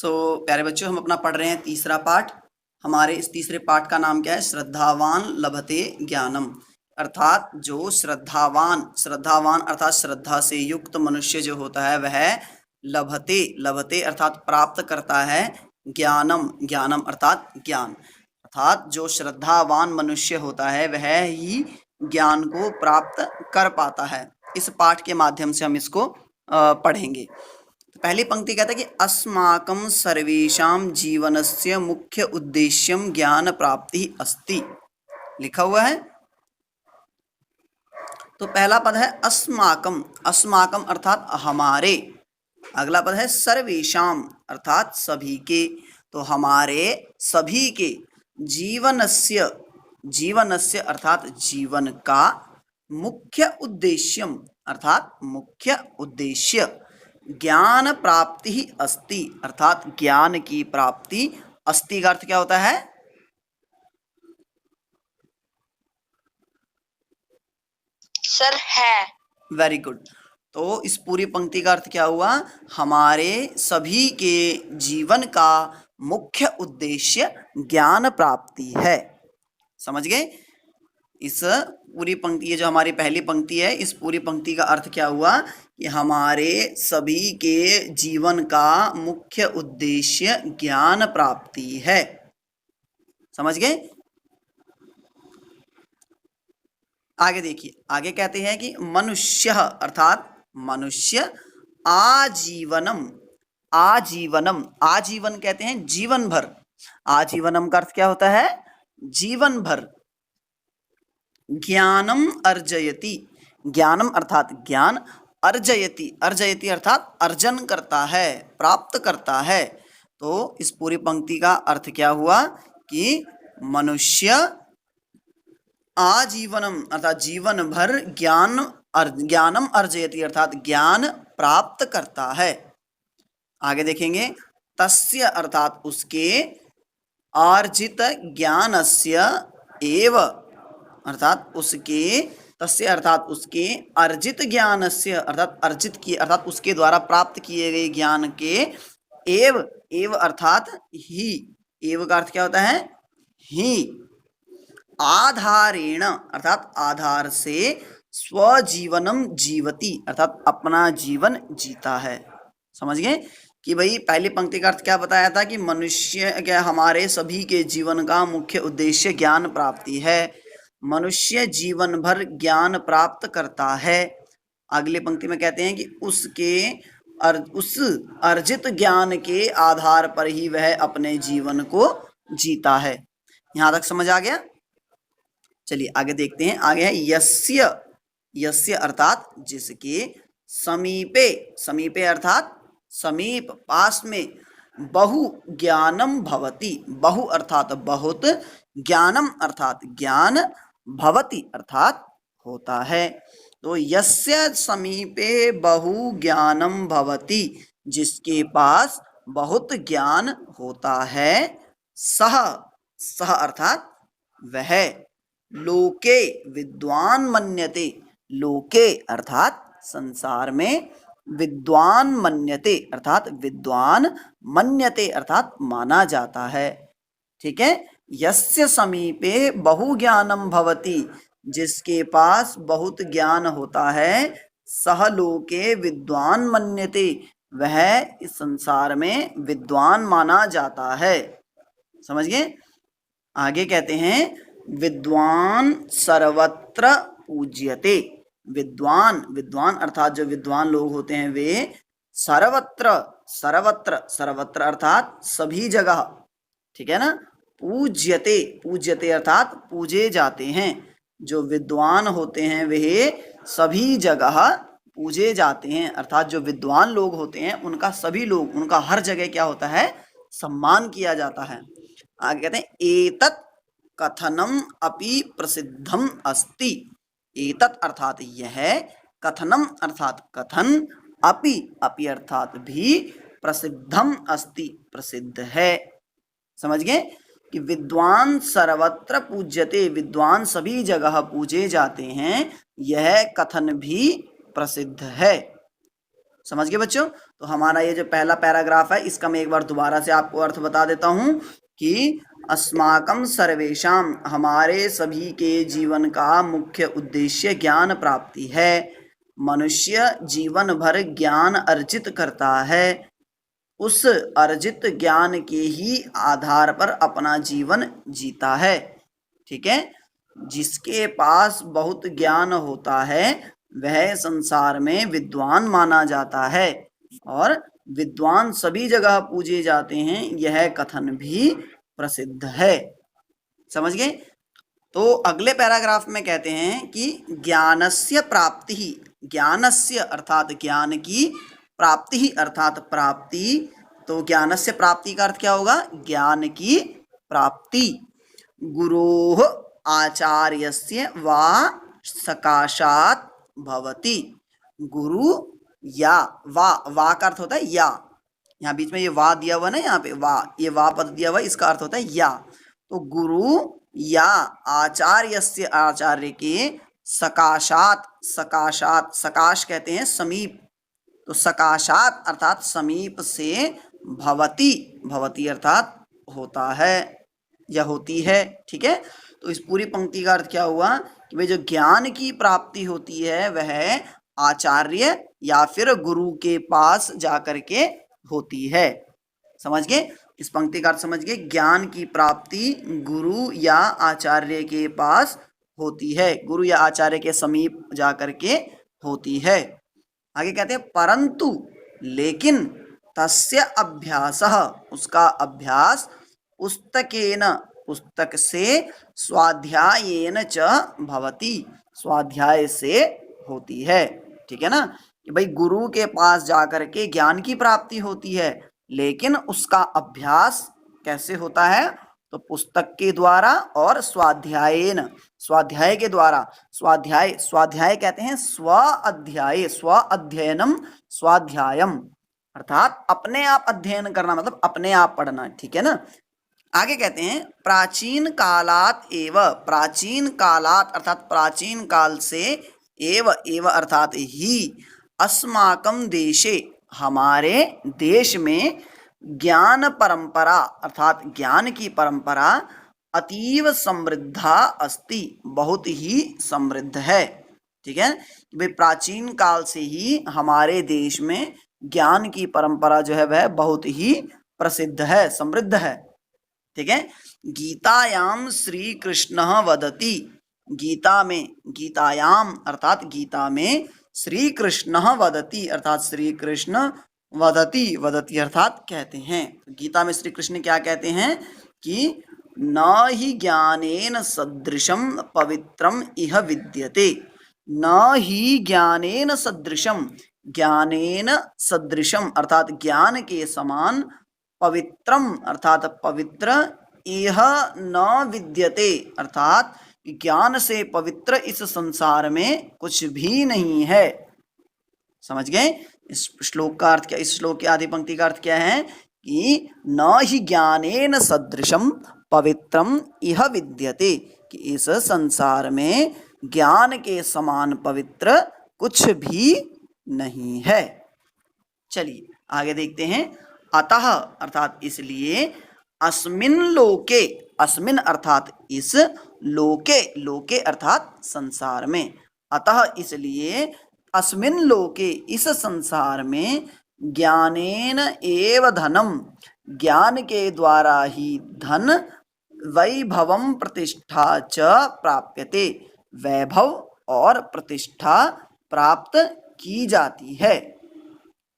प्यारे बच्चों, हम अपना पढ़ रहे हैं तीसरा पाठ। हमारे इस तीसरे पाठ का नाम क्या है? श्रद्धावान लभते ज्ञानम। अर्थात जो श्रद्धावान अर्थात श्रद्धा से युक्त मनुष्य जो होता है वह लभते लभते अर्थात प्राप्त करता है ज्ञानम। ज्ञानम अर्थात ज्ञान। अर्थात जो श्रद्धावान मनुष्य होता है वह ही ज्ञान को प्राप्त कर पाता है। इस पाठ के माध्यम से हम इसको पढ़ेंगे। पहली पंक्ति कहता है कि अस्माकं सर्वेषां जीवनस्य मुख्य उद्देश्यं ज्ञान प्राप्ति अस्ति, लिखा हुआ है। तो पहला पद है अस्माकं, अस्माकं अर्थात हमारे। अगला पद है सर्वेषां अर्थात सभी के। तो हमारे सभी के जीवनस्य, जीवनस्य अर्थात जीवन का, मुख्य उद्देश्यम अर्थात मुख्य उद्देश्य, ज्ञान प्राप्ति ही अस्ति अर्थात ज्ञान की प्राप्ति। अस्ति का अर्थ क्या होता है? सर है। Very good. तो इस पूरी पंक्ति का अर्थ क्या हुआ? हमारे सभी के जीवन का मुख्य उद्देश्य ज्ञान प्राप्ति है। समझ गए? इस पूरी पंक्ति, ये जो हमारी पहली पंक्ति है, इस पूरी पंक्ति का अर्थ क्या हुआ कि हमारे सभी के जीवन का मुख्य उद्देश्य ज्ञान प्राप्ति है। समझ गए? आगे देखिए, आगे कहते हैं कि मनुष्य अर्थात मनुष्य आजीवनम, आजीवनम, आजीवन कहते हैं जीवन भर। आजीवनम का अर्थ क्या होता है? जीवन भर। ज्ञानम अर्जयति, ज्ञानम अर्थात ज्ञान, अर्जयति, अर्जयति अर्थात अर्जन करता है, प्राप्त करता है। तो इस पूरी पंक्ति का अर्थ क्या हुआ कि मनुष्य आजीवनम अर्थात जीवन भर ज्ञानम अर्जयति अर्थात ज्ञान प्राप्त करता है। आगे देखेंगे, तस्य अर्थात उसके, आर्जित ज्ञानस्य एव अर्थात उसके, तस्य अर्थात उसके, अर्जित ज्ञानस्य अर्थात अर्जित किए अर्थात उसके द्वारा प्राप्त किए गए ज्ञान के, एव, एव अर्थात ही, एव का अर्थ क्या होता है? ही, आधारेण अर्थात आधार से, स्वजीवनम जीवति अर्थात अपना जीवन जीता है। समझ गए कि भाई पहली पंक्ति का अर्थ क्या बताया था कि मनुष्य क्या, हमारे सभी के जीवन का मुख्य उद्देश्य ज्ञान प्राप्ति है। मनुष्य जीवन भर ज्ञान प्राप्त करता है। अगली पंक्ति में कहते हैं कि उसके उस अर्जित ज्ञान के आधार पर ही वह अपने जीवन को जीता है। यहां तक समझ आ गया? चलिए आगे देखते हैं। आगे है यस्य, यस्य अर्थात जिसके, समीपे, समीपे अर्थात समीप, पास में, बहु ज्ञानम भवति, बहु अर्थात बहुत, ज्ञानम अर्थात ज्ञान, भवति अर्थात होता है। तो यस्य समीपे बहु ज्ञानम भवति, जिसके पास बहुत ज्ञान होता है, सह, सह अर्थात वह, लोके विद्वान मन्यते, लोके अर्थात संसार में, विद्वान मन्यते अर्थात विद्वान, मन्यते अर्थात माना जाता है। ठीक है? यस्य समीपे बहु ज्ञानम भवति, जिसके पास बहुत ज्ञान होता है, सह लोके विद्वान मन्यते, वह इस संसार में विद्वान माना जाता है। समझ गए? आगे कहते हैं विद्वान सर्वत्र पूज्यते, विद्वान, विद्वान अर्थात जो विद्वान लोग होते हैं वे सर्वत्र, सर्वत्र, सर्वत्र अर्थात सभी जगह, ठीक है ना, पूज्यते, पूज्यते अर्थात पूजे जाते हैं। जो विद्वान होते हैं वे सभी जगह पूजे जाते हैं अर्थात जो विद्वान लोग होते हैं उनका सभी लोग, उनका हर जगह क्या होता है? सम्मान किया जाता है। आगे कहते हैं एतत् कथनम अपि प्रसिद्धम अस्ति, एतत् अर्थात यह, कथनम अर्थात कथन, अपि, अपि अर्थात भी, प्रसिद्धम अस्ति प्रसिद्ध है। समझ गए कि विद्वान सर्वत्र पूज्यते, विद्वान सभी जगह पूजे जाते हैं, यह कथन भी प्रसिद्ध है। समझ गए बच्चों? तो हमारा ये जो पहला पैराग्राफ है इसका मैं एक बार दोबारा से आपको अर्थ बता देता हूँ कि अस्माकं सर्वेषां, हमारे सभी के जीवन का मुख्य उद्देश्य ज्ञान प्राप्ति है। मनुष्य जीवन भर ज्ञान अर्जित करता है, उस अर्जित ज्ञान के ही आधार पर अपना जीवन जीता है। ठीक है, जिसके पास बहुत ज्ञान होता है वह संसार में विद्वान माना जाता है और विद्वान सभी जगह पूजे जाते हैं, यह कथन भी प्रसिद्ध है। समझ गए? तो अगले पैराग्राफ में कहते हैं कि ज्ञानस्य प्राप्ति ही, ज्ञानस्य अर्थात ज्ञान की, प्राप्ति ही अर्थात प्राप्ति। तो ज्ञानस्य प्राप्ति का अर्थ क्या होगा? ज्ञान की प्राप्ति। गुरोः आचार्यस्य वा सकाशात् भवति। गुरु या वा का अर्थ होता है या, यहाँ बीच में ये वा दिया हुआ ना, यहाँ पे वा, ये वा पद दिया हुआ, इसका अर्थ होता है या। तो गुरु या आचार्यस्य, आचार्य के, सकाशात, सकाशात, सकाश कहते हैं समीप, तो सकाशात अर्थात समीप से, भवति, भवति अर्थात होता है या होती है। ठीक है, तो इस पूरी पंक्ति का अर्थ क्या हुआ कि भाई जो ज्ञान की प्राप्ति होती है वह आचार्य या फिर गुरु के पास जाकर के होती है। समझ गए? इस पंक्ति का अर्थ समझ गए? ज्ञान की प्राप्ति गुरु या आचार्य के पास होती है, गुरु या आचार्य के समीप जाकर के होती है। आगे कहते हैं परंतु, लेकिन, तस्य अभ्यासः, उसका अभ्यास, पुस्तकेन, पुस्तक से, स्वाध्यायेन च भवति, स्वाध्याय से होती है। ठीक है ना, कि भाई गुरु के पास जाकर के ज्ञान की प्राप्ति होती है, लेकिन उसका अभ्यास कैसे होता है? तो पुस्तक के द्वारा और स्वाध्यायेन, स्वाध्याय के द्वारा। स्वाध्याय, स्वाध्याय कहते हैं स्व अध्याय, स्व अध्ययनम स्वाध्यायम, अर्थात अपने आप अध्ययन करना, मतलब अपने आप पढ़ना। ठीक है ना। आगे कहते हैं प्राचीन कालात एव, प्राचीन कालात अर्थात प्राचीन काल से, एव अर्थात ही, अस्माकं देशे, हमारे देश में, ज्ञान परंपरा अर्थात ज्ञान की परंपरा, अतीव समृद्धा अस्ति, बहुत ही समृद्ध है। ठीक है, भाई प्राचीन काल से ही हमारे देश में ज्ञान की परंपरा जो है वह बहुत ही प्रसिद्ध है, समृद्ध है। ठीक है, गीतायाम श्री कृष्ण वदति, गीता में, गीतायाम अर्थात गीता में, श्री कृष्ण वदति अर्थात श्री कृष्ण, वदति, वदति अर्थात कहते हैं। गीता में श्री कृष्ण क्या कहते हैं कि न ही ज्ञानेन सदृशम पवित्रम इह विद्यते, न ही ज्ञानेन सदृशम, ज्ञानेन सदृशम अर्थात ज्ञान के समान, पवित्रम अर्थात पवित्र, इह न विद्यते अर्थात ज्ञान से पवित्र इस संसार में कुछ भी नहीं है। समझ गए? इस श्लोक का अर्थ क्या, इस श्लोक की आधी पंक्ति का अर्थ क्या है कि न ही ज्ञानेन सदृशम पवित्रम इह विद्यते, कि इस संसार में ज्ञान के समान पवित्र कुछ भी नहीं है। चलिए आगे देखते हैं। अतः अर्थात इसलिए, अस्मिन लोके, अस्मिन अर्थात इस, लोके, लोके अर्थात संसार में, अतः इसलिए, अस्मिन लोके इस संसार में, ज्ञानेन एव धनम, ज्ञान के द्वारा ही धन, वैभवम प्रतिष्ठा च प्राप्यते, वैभव और प्रतिष्ठा प्राप्त की जाती है।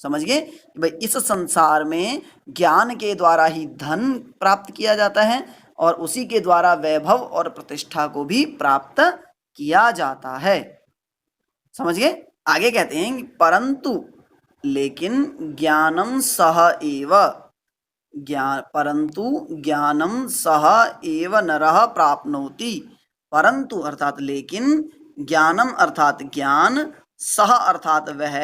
समझ गए? भाई इस संसार में ज्ञान के द्वारा ही धन प्राप्त किया जाता है और उसी के द्वारा वैभव और प्रतिष्ठा को भी प्राप्त किया जाता है। समझ गए? आगे कहते हैं परंतु, लेकिन, ज्ञानम सह एव, ज्ञान, परंतु ज्ञानम सह एव नरः प्राप्नोति, परंतु अर्थात लेकिन, ज्ञानम अर्थात ज्ञान, सह अर्थात वह,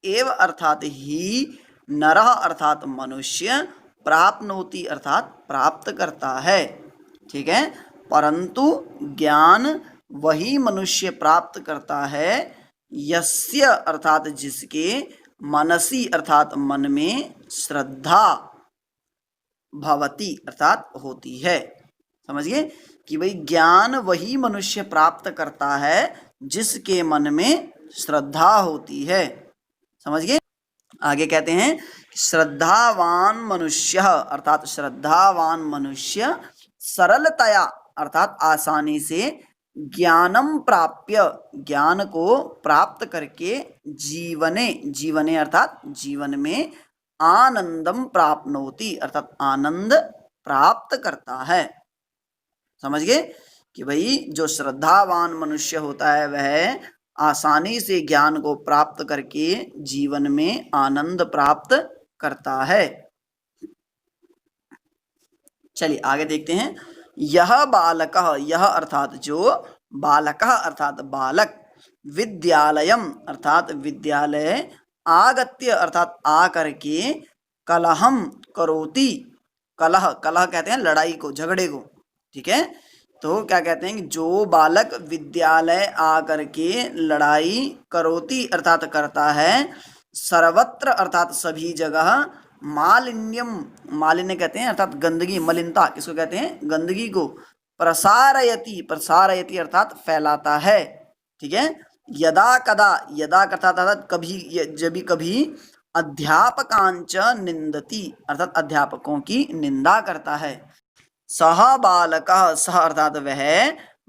एव अर्थात ही, नरः अर्थात मनुष्य, प्राप्नोति अर्थात प्राप्त करता है। ठीक है, परंतु ज्ञान वही मनुष्य प्राप्त करता है, यस्य अर्थात जिसके, मनसी अर्थात मन में, श्रद्धा भवती अर्थात होती है। समझिए कि भाई ज्ञान वही मनुष्य प्राप्त करता है जिसके मन में श्रद्धा होती है। समझिए आगे कहते हैं श्रद्धावान मनुष्य अर्थात श्रद्धावान मनुष्य सरलतया अर्थात आसानी से ज्ञानम प्राप्य ज्ञान को प्राप्त करके जीवने जीवने अर्थात जीवन में आनंदम प्राप्नोति अर्थात आनंद प्राप्त करता है। समझ गए कि भाई जो श्रद्धावान मनुष्य होता है वह आसानी से ज्ञान को प्राप्त करके जीवन में आनंद प्राप्त करता है। चलिए आगे देखते हैं। यह बालक यह अर्थात जो बालक अर्थात बालक विद्यालयम अर्थात विद्यालय आगत्य अर्थात आ करके कलहम करोति कलह कलह कहते हैं लड़ाई को झगड़े को। ठीक है तो क्या कहते हैं कि जो बालक विद्यालय आ करके लड़ाई करोति अर्थात करता है सर्वत्र अर्थात सभी जगह मालिन्यम मालिन्य कहते हैं अर्थात गंदगी मलिनता किसको कहते हैं गंदगी को प्रसारयति प्रसारयति अर्थात फैलाता है। ठीक है यदा कदा यदा अर्थात कभी जब कभी अध्यापकांच निंदति अर्थात अध्यापकों की निंदा करता है। सह बालक सह अर्थात वह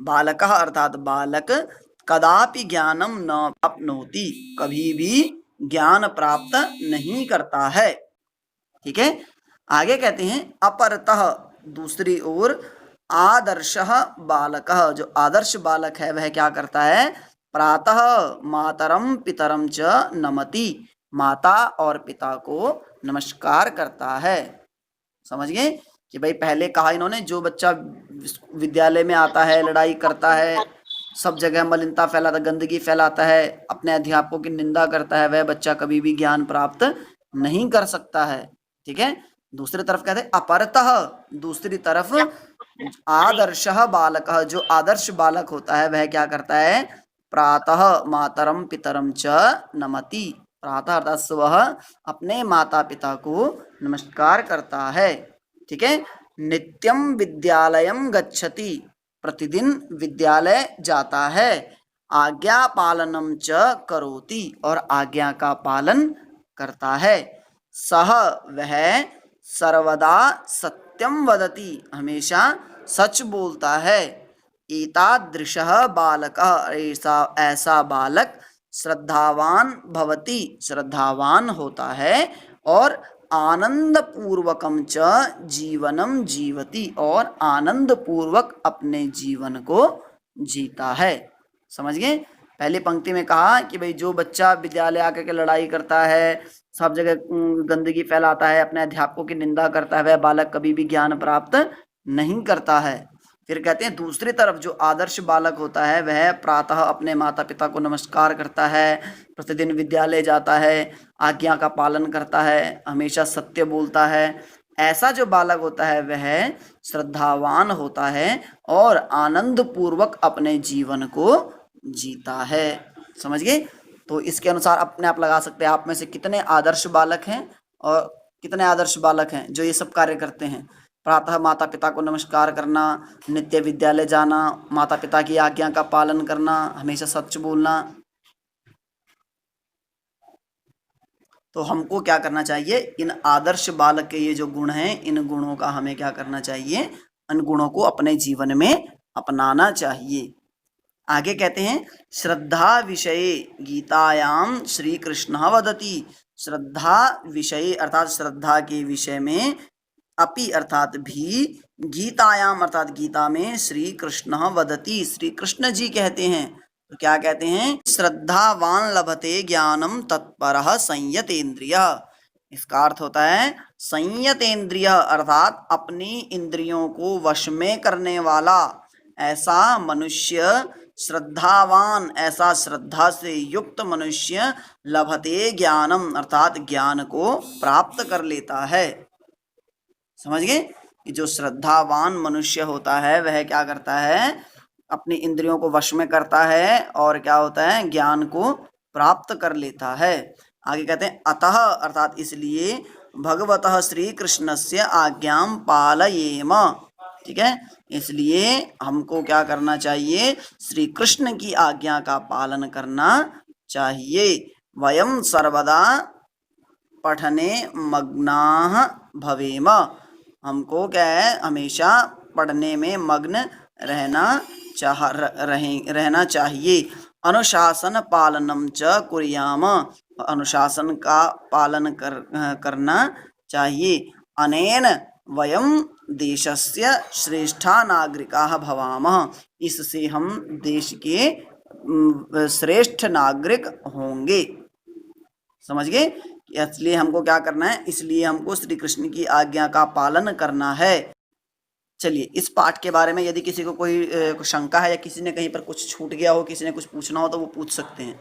बालक अर्थात बालक कदापि ज्ञानम न प्राप्नोति कभी भी ज्ञान प्राप्त नहीं करता है। ठीक है आगे कहते हैं अपरतः दूसरी ओर आदर्शः बालकः जो आदर्श बालक है वह क्या करता है प्रातः मातरम पितरम च नमति माता और पिता को नमस्कार करता है। समझ गए कि भाई पहले कहा इन्होंने जो बच्चा विद्यालय में आता है लड़ाई करता है सब जगह मलिनता फैलाता गंदगी फैलाता है अपने अध्यापकों की निंदा करता है वह बच्चा कभी भी ज्ञान प्राप्त नहीं कर सकता है। ठीक है दूसरी तरफ कहते हैं अपरतः दूसरी तरफ आदर्शः बालकः जो आदर्श बालक होता है वह क्या करता है प्रातः मातरम पितरम च नमति प्रातः अर्थात सुबह अपने माता पिता को नमस्कार करता है। ठीक है नित्यम विद्यालयम गच्छति प्रतिदिन विद्यालय जाता है आज्ञा पालनम च करोति और आज्ञा का पालन करता है। सह वह सर्वदा सत्यम वदति हमेशा सच बोलता है। एतादृशः बालकः ऐसा बालक श्रद्धावान भवति श्रद्धावान होता है और आनंद पूर्वकम च जीवनम जीवति और आनंद पूर्वक अपने जीवन को जीता है। समझ गए पहली पंक्ति में कहा कि भाई जो बच्चा विद्यालय आकर के लड़ाई करता है सब जगह गंदगी फैलाता है अपने अध्यापकों की निंदा करता है वह बालक कभी भी ज्ञान प्राप्त नहीं करता है। फिर कहते हैं दूसरी तरफ जो आदर्श बालक होता है वह प्रातः अपने माता पिता को नमस्कार करता है प्रतिदिन विद्यालय जाता है आज्ञा का पालन करता है हमेशा सत्य बोलता है। ऐसा जो बालक होता है वह श्रद्धावान होता है और आनंद पूर्वक अपने जीवन को जीता है। समझ गए तो इसके अनुसार अपने आप लगा सकते हैं आप में से कितने आदर्श बालक हैं और कितने आदर्श बालक हैं जो ये सब कार्य करते हैं प्रातः माता पिता को नमस्कार करना नित्य विद्यालय जाना माता पिता की आज्ञा का पालन करना हमेशा सच बोलना। तो हमको क्या करना चाहिए इन आदर्श बालक के ये जो गुण हैं इन गुणों का हमें क्या करना चाहिए इन गुणों को अपने जीवन में अपनाना चाहिए। आगे कहते हैं श्रद्धा विषये गीतायाम श्री कृष्ण वदति श्रद्धा विषय अर्थात श्रद्धा के विषय में अपि अर्थात भी गीतायाम अर्थात गीता में श्री कृष्ण वदति श्री कृष्ण जी कहते हैं। तो क्या कहते हैं श्रद्धावान लभते ज्ञानम तत्परः संयतेन्द्रिय इसका अर्थ होता है संयतेन्द्रिय अर्थात अपनी इंद्रियों को वश में करने वाला ऐसा मनुष्य श्रद्धावान ऐसा श्रद्धा से युक्त मनुष्य लभते ज्ञानम अर्थात ज्ञान को प्राप्त कर लेता है। समझ गए कि जो श्रद्धावान मनुष्य होता है वह क्या करता है अपनी इंद्रियों को वश में करता है और क्या होता है ज्ञान को प्राप्त कर लेता है। आगे कहते हैं अतः अर्थात इसलिए भगवतः श्री कृष्णस्य आज्ञां पालयेम। ठीक है, इसलिए हमको क्या करना चाहिए, श्री कृष्ण की आज्ञा का पालन करना चाहिए। वयम सर्वदा पठने मग्नाः भवेम, हमको क्या है, हमेशा पढ़ने में मग्न रहना चाहिए। अनुशासन पालनम च कुर्याम, अनुशासन का पालन करना चाहिए। अनेन वयम देशस्य श्रेष्ठा नागरिकाः भवामः, इससे हम देश के श्रेष्ठ नागरिक होंगे। समझ गए? इसलिए हमको क्या करना है, इसलिए हमको श्री कृष्ण की आज्ञा का पालन करना है। चलिए, इस पाठ के बारे में यदि किसी को कोई शंका है या किसी ने कहीं पर कुछ छूट गया हो, किसी ने कुछ पूछना हो तो वो पूछ सकते हैं।